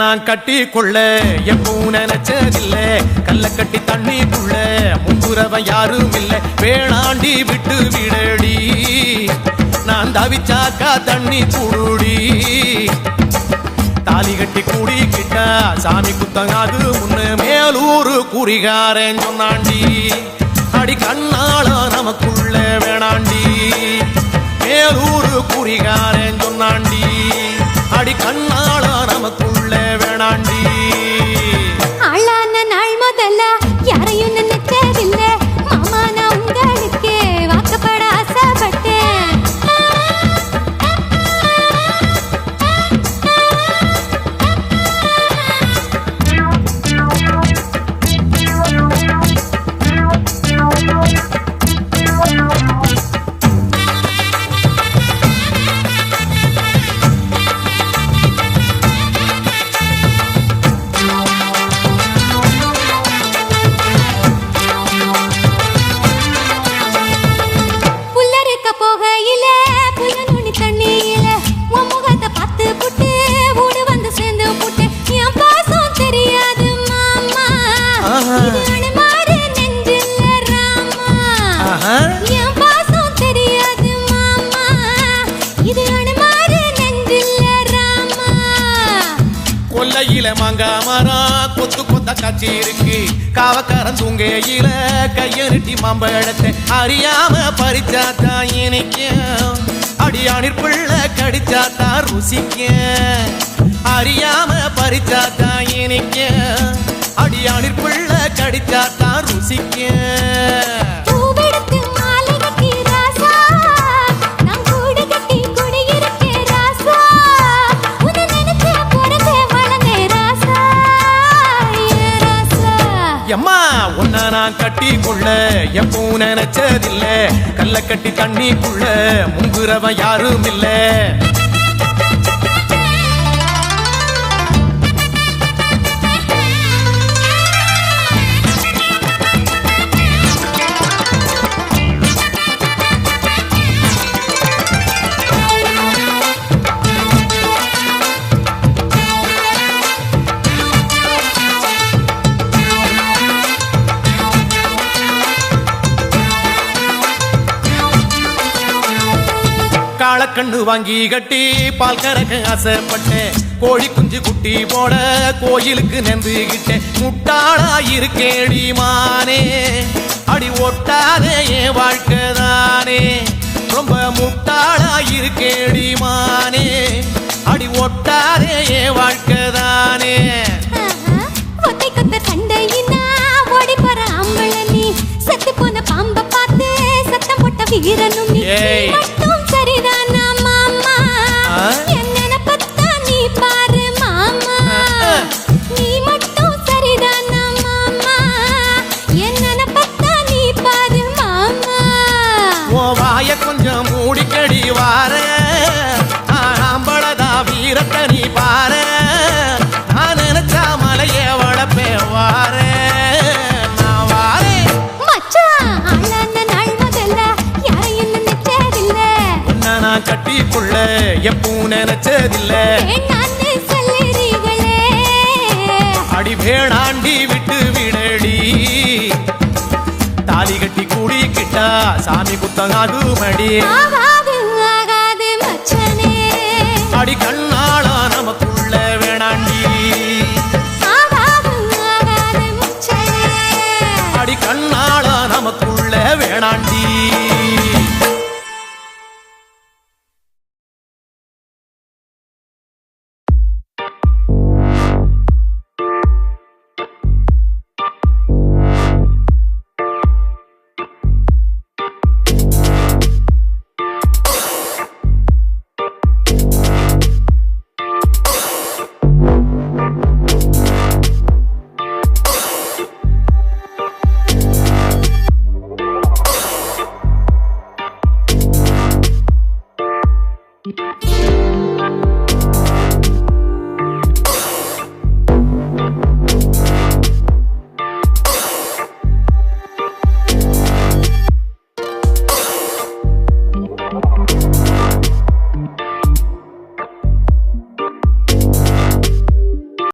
நான் கட்டி கொள்ள எப்பவும் நினைச்சதில்ல கல்ல கட்டி தண்ணிக்குள்ள முன்புறவன் யாரும் இல்ல வேணாண்டி விட்டு விடடி நான் தவிச்சாக்கா தண்ணி குடுடி தாலி கட்டி கூடிக்கிட்டா சாமி குத்தங்காது முன்ன மேலூரு குறிகாரன் சொன்னாண்டி அடி கண்ணாள நமக்குள்ள வேணாண்டி மேலூரு குறிகாரன் சொன்னாண்டி அடி கண்ணாள நமக்குள்ள வேணாண்டி ஆளான நாள் முதல்ல யாரையும் நினைச்சதில்ல மாமா நான் உங்களுக்கு வாக்கப்பட ஆசைப்பட்டேன் கொல்லையில மாங்காமரா கொத்து கொத்த காட்சி இருக்கு காவக்காரன் தூங்கையில கைய நிட்டி மாம்பழத்தை அறியாம பறிச்சாத்தா இனிக்கும் அடியானிற் பிள்ளை கடிச்சாத்தா ருசிக்க அறியாம பறிச்சாத்தா இனிக்கும் அடியானிற் பிள்ளை கடிச்சாத்தா ருசிக்க எம்மா உன்ன நான் கட்டி கொள்ள எப்பவும் நினைச்சதில்ல கல்ல கட்டி தண்ணிக்குள்ள முங்குறவன் யாரும் இல்ல காளக்கண்ணு வாங்கி கட்டி பால் கறக்க ஆசைப்பட்டேன் கோழி குஞ்சு குட்டி போட கோயிலுக்கு நெந்துகிட்டேன் முட்டாளா இருக்கேடி மானே அடி ஒட்டாதே என் வாழ்க்கைதானே ரொம்ப முட்டாளா இருக்கேடி மானே அடி ஒட்டாதே என் வாழ்க்கைதானே ஒத்தை கொத்த சண்டையினா ஓடி போற அம்பள நீ செத்து போன பாம்ப பார்த்து சத்தம் போட்ட வீரனும் நீ மட்டும் சரிதானா மாமா என்ன பத்தா நீ பாரு மாமா நீ மட்டும் சரிதானா மாமா என்ன பத்தா நீ பாரு மாமா ஓ வாய கொஞ்சம் மூடிக்கடி வார ஆம்பளதா வீரத்தை நீ பாரு நான் நினைச்சா மலைய வளப்பே வார கட்டிக்குள்ள எப்பவும் நினைச்சதில்ல அடி வேணாண்டி விட்டு விடடி தாலி கட்டி கூடிக்கிட்டா சாமி குத்தங்காது மடி ஆகாது மச்சனே அடி கண்ணாள